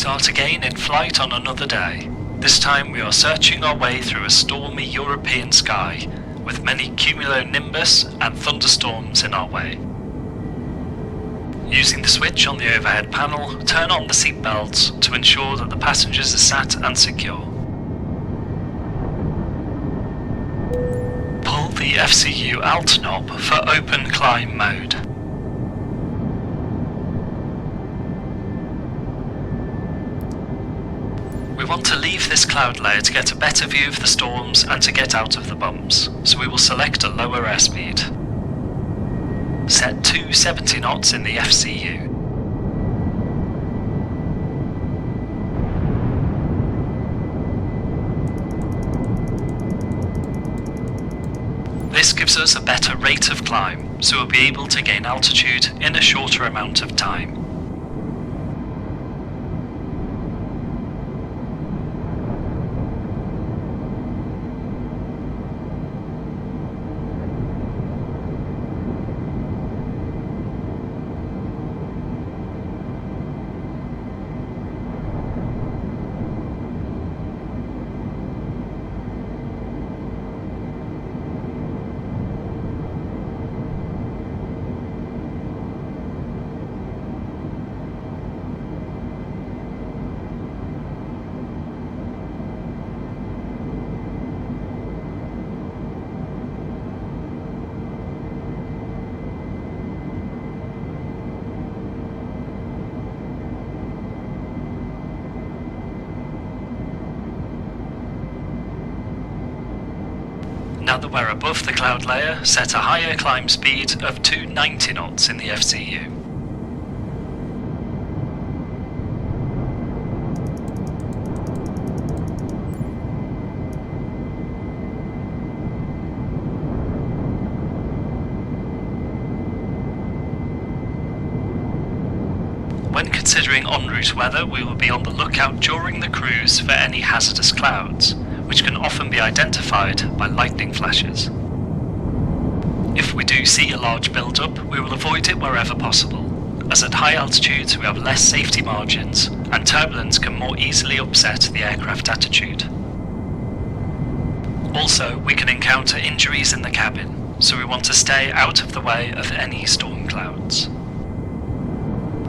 start again in flight on another day. This time we are searching our way through a stormy European sky, with many cumulonimbus and thunderstorms in our way. Using the switch on the overhead panel, turn on the seat belts to ensure that the passengers are sat and secure. Pull the FCU Alt knob for open climb mode. We want to leave this cloud layer to get a better view of the storms and to get out of the bumps, so we will select a lower airspeed. Set to 70 knots in the FCU. This gives us a better rate of climb, so we'll be able to gain altitude in a shorter amount of time. Now that we're above the cloud layer, set a higher climb speed of 290 knots in the FCU. When considering en route weather, we will be on the lookout during the cruise for any hazardous clouds, which can often be identified by lightning flashes. If we do see a large build-up, we will avoid it wherever possible, as at high altitudes we have less safety margins and turbulence can more easily upset the aircraft attitude. Also, we can encounter injuries in the cabin, so we want to stay out of the way of any storm clouds.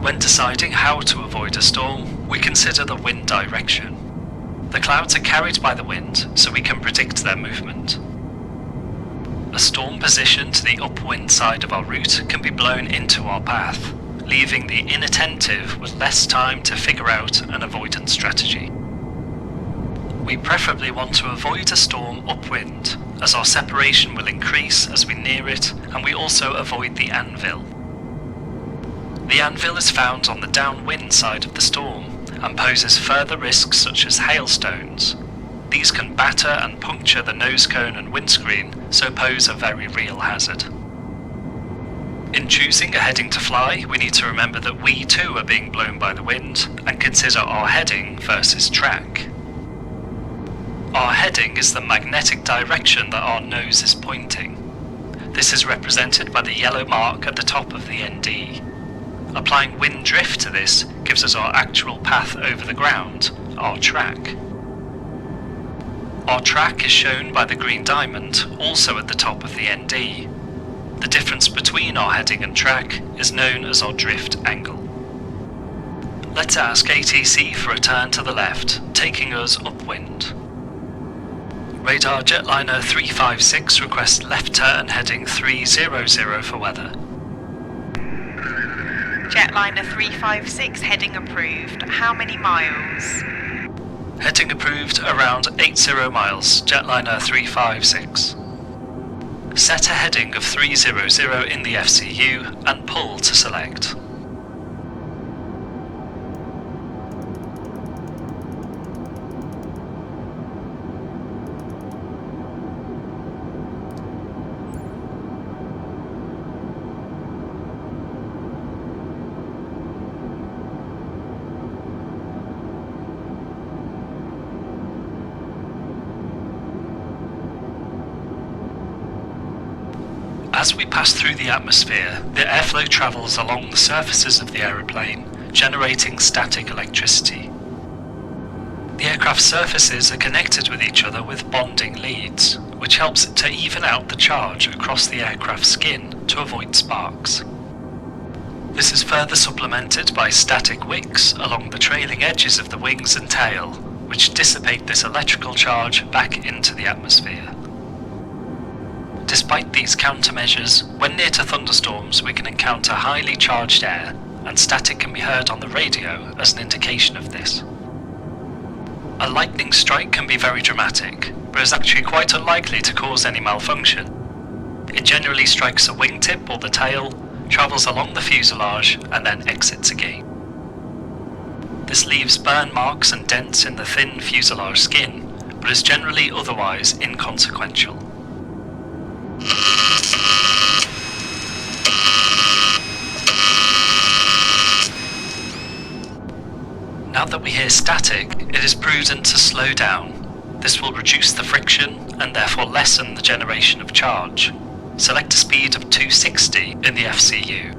When deciding how to avoid a storm, we consider the wind direction. The clouds are carried by the wind, so we can predict their movement. A storm position to the upwind side of our route can be blown into our path, leaving the inattentive with less time to figure out an avoidance strategy. We preferably want to avoid a storm upwind, as our separation will increase as we near it, and we also avoid the anvil. The anvil is found on the downwind side of the storm, and poses further risks such as hailstones. These can batter and puncture the nose cone and windscreen, so pose a very real hazard. In choosing a heading to fly, we need to remember that we too are being blown by the wind, and consider our heading versus track. Our heading is the magnetic direction that our nose is pointing. This is represented by the yellow mark at the top of the ND. Applying wind drift to this gives us our actual path over the ground, our track. Our track is shown by the green diamond, also at the top of the ND. The difference between our heading and track is known as our drift angle. Let's ask ATC for a turn to the left, taking us upwind. Radar Jetliner 356 requests left turn heading 300 for weather. Jetliner 356 heading approved. How many miles? Heading approved around 80 miles, Jetliner 356. Set a heading of 300 in the FCU and pull to select. As we pass through the atmosphere, the airflow travels along the surfaces of the aeroplane, generating static electricity. The aircraft's surfaces are connected with each other with bonding leads, which helps it to even out the charge across the aircraft's skin to avoid sparks. This is further supplemented by static wicks along the trailing edges of the wings and tail, which dissipate this electrical charge back into the atmosphere. Despite these countermeasures, when near to thunderstorms we can encounter highly charged air, and static can be heard on the radio as an indication of this. A lightning strike can be very dramatic, but is actually quite unlikely to cause any malfunction. It generally strikes a wingtip or the tail, travels along the fuselage, and then exits again. This leaves burn marks and dents in the thin fuselage skin, but is generally otherwise inconsequential. Now that we hear static, it is prudent to slow down. This will reduce the friction and therefore lessen the generation of charge. Select a speed of 260 in the FCU.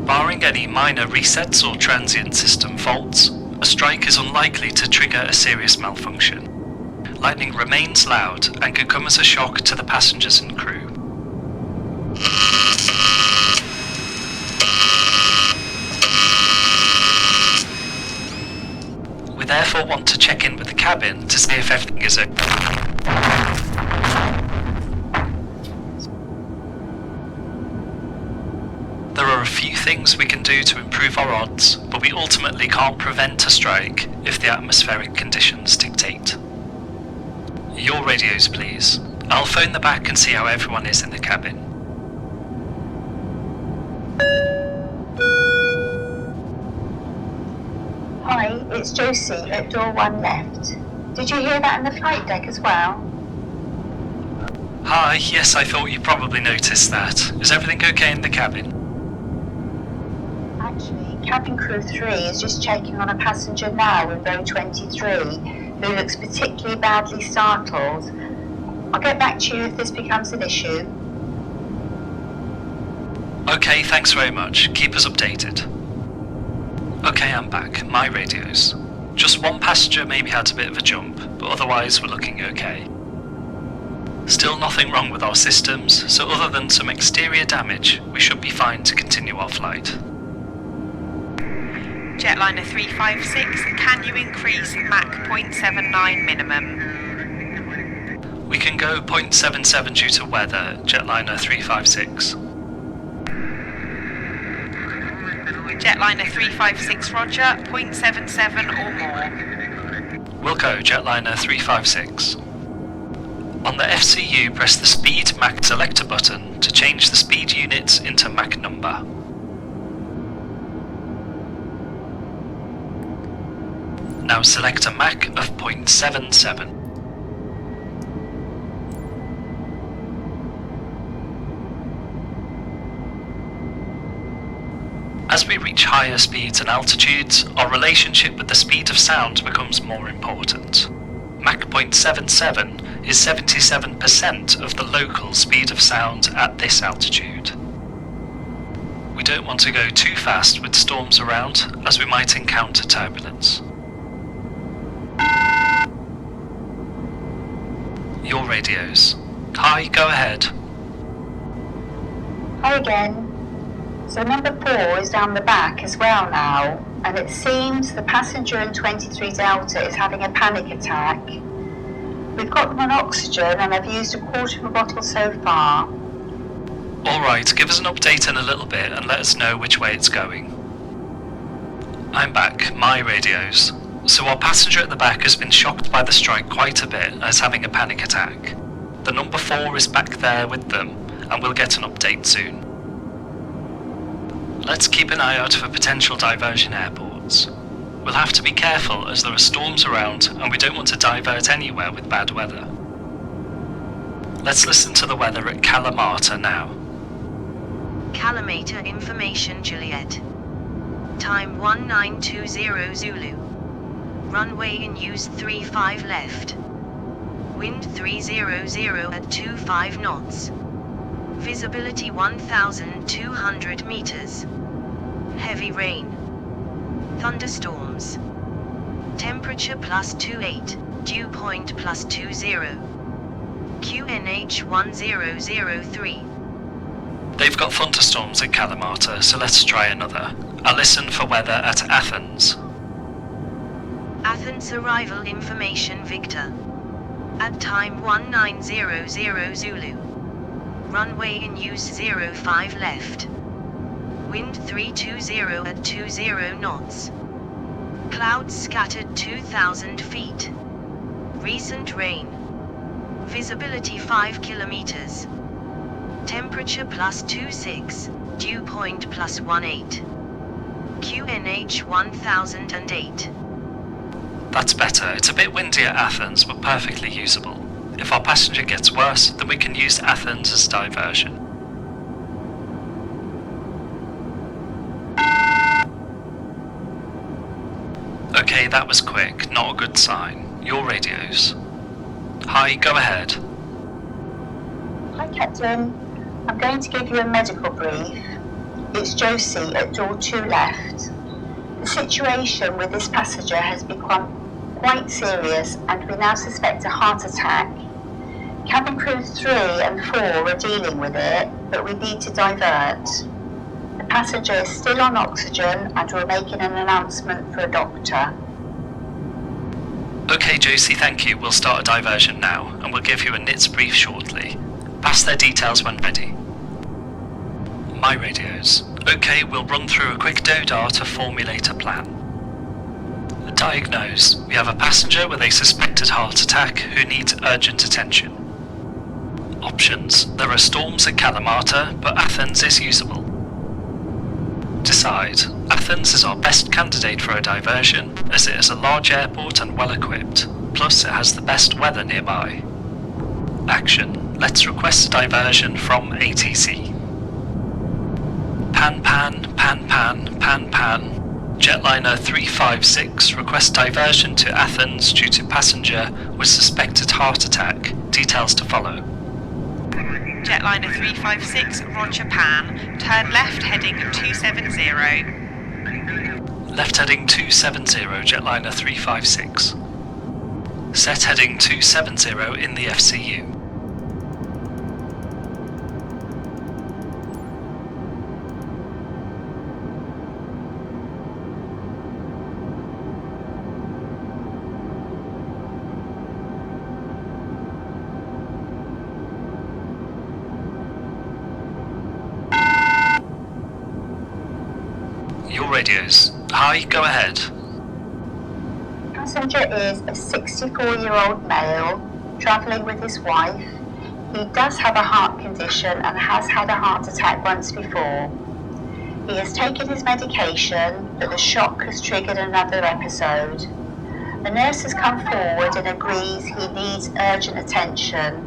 Barring any minor resets or transient system faults, a strike is unlikely to trigger a serious malfunction. Lightning remains loud and could come as a shock to the passengers and crew. We therefore want to check in with the cabin to see if everything is okay. There are a few things we can do to improve our odds, but we ultimately can't prevent a strike if the atmospheric conditions dictate. Your radios, please. I'll phone the back and see how everyone is in the cabin. Hi, it's Josie at door 1 left. Did you hear that in the flight deck as well? Hi, yes, I thought you probably noticed that. Is everything okay in the cabin? Actually, cabin crew 3 is just checking on a passenger now in row 23 who looks particularly badly startled. I'll get back to you if this becomes an issue. Okay, thanks very much. Keep us updated. Okay, I'm back. My radios. Just one passenger maybe had a bit of a jump, but otherwise we're looking okay. Still nothing wrong with our systems, so other than some exterior damage, we should be fine to continue our flight. Jetliner 356, can you increase Mach 0.79 minimum? We can go 0.77 due to weather, Jetliner 356. Jetliner 356 roger, 0.77 or more. Wilco, Jetliner 356. On the FCU, press the Speed Mach selector button to change the speed units into Mach number. Now select a Mach of 0.77. As we reach higher speeds and altitudes, our relationship with the speed of sound becomes more important. Mach 0.77 is 77% of the local speed of sound at this altitude. We don't want to go too fast with storms around, as we might encounter turbulence. Your radios. Hi, go ahead. Hi again. So number 4 is down the back as well now, and it seems the passenger in 23 Delta is having a panic attack. We've got them on oxygen and I've used a quarter of a bottle so far. Alright, give us an update in a little bit and let us know which way it's going. I'm back, my radios. So our passenger at the back has been shocked by the strike quite a bit and is having a panic attack. The number 4 is back there with them and we'll get an update soon. Let's keep an eye out for potential diversion airports. We'll have to be careful as there are storms around and we don't want to divert anywhere with bad weather. Let's listen to the weather at Kalamata now. Kalamata information, Juliet. Time 1920 Zulu. Runway in use 35 left. Wind 300 at 25 knots. Visibility 1,200 meters. Heavy rain. Thunderstorms. Temperature +28, dew point +20. QNH 1003. They've got thunderstorms at Kalamata, so let's try another. I'll listen for weather at Athens. Athens arrival information Victor. At time 1900 Zulu. Runway in use 05 left. Wind 320 at 20 knots. Clouds scattered 2,000 feet. Recent rain. Visibility 5 kilometers. Temperature +26, dew point +18. QNH 1008. That's better. It's a bit windy at Athens, but perfectly usable. If our passenger gets worse, then we can use Athens as diversion. Okay, that was quick. Not a good sign. Your radios. Hi, go ahead. Hi Captain, I'm going to give you a medical brief. It's Josie at door 2 left. The situation with this passenger has become quite serious and we now suspect a heart attack. Cabin crew 3 and 4 are dealing with it, but we need to divert. The passenger is still on oxygen and we're making an announcement for a doctor. Okay, Josie, thank you. We'll start a diversion now, and we'll give you a NITS brief shortly. Pass their details when ready. My radios. Okay, we'll run through a quick DODA to formulate a plan. Diagnose. We have a passenger with a suspected heart attack who needs urgent attention. Options. There are storms at Kalamata, but Athens is usable. Decide. Athens is our best candidate for a diversion, as it is a large airport and well equipped, plus it has the best weather nearby. Action. Let's request a diversion from ATC. Pan. Jetliner 356 requests diversion to Athens due to passenger with suspected heart attack. Details to follow. Jetliner 356, Roger Pan. Turn left heading 270. Left heading 270, Jetliner 356. Set heading 270 in the FCU. Your radios. Hi, go ahead. Passenger is a 64-year-old male travelling with his wife. He does have a heart condition and has had a heart attack once before. He has taken his medication, but the shock has triggered another episode. The nurse has come forward and agrees he needs urgent attention.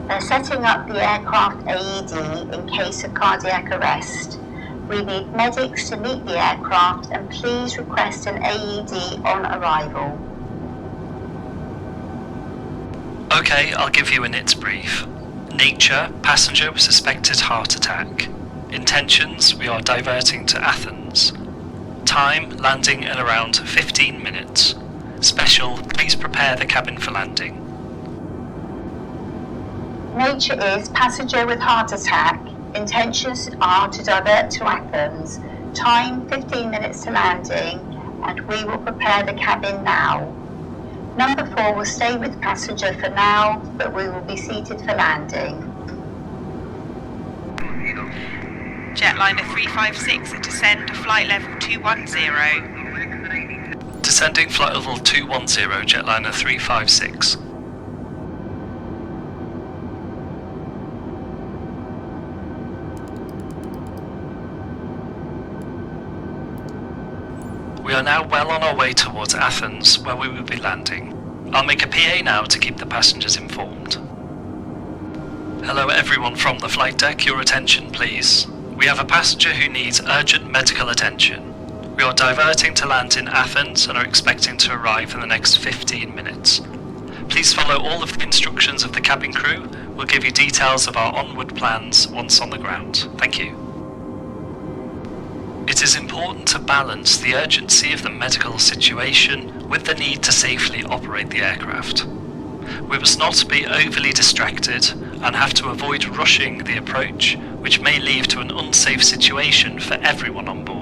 They're setting up the aircraft AED in case of cardiac arrest. We need medics to meet the aircraft and please request an AED on arrival. Okay, I'll give you a NITS brief. Nature, passenger with suspected heart attack. Intentions, we are diverting to Athens. Time, landing in around 15 minutes. Special, please prepare the cabin for landing. Nature is passenger with heart attack. Intentions are to divert to Athens. Time 15 minutes to landing, and we will prepare the cabin now. Number 4 will stay with passenger for now, but we will be seated for landing. Jetliner 356, descend to flight level 210. Descending flight level 210, Jetliner 356. We are now well on our way towards Athens, where we will be landing. I'll make a PA now to keep the passengers informed. Hello everyone from the flight deck, your attention please. We have a passenger who needs urgent medical attention. We are diverting to land in Athens and are expecting to arrive in the next 15 minutes. Please follow all of the instructions of the cabin crew. We'll give you details of our onward plans once on the ground. Thank you. It is important to balance the urgency of the medical situation with the need to safely operate the aircraft. We must not be overly distracted and have to avoid rushing the approach, which may lead to an unsafe situation for everyone on board.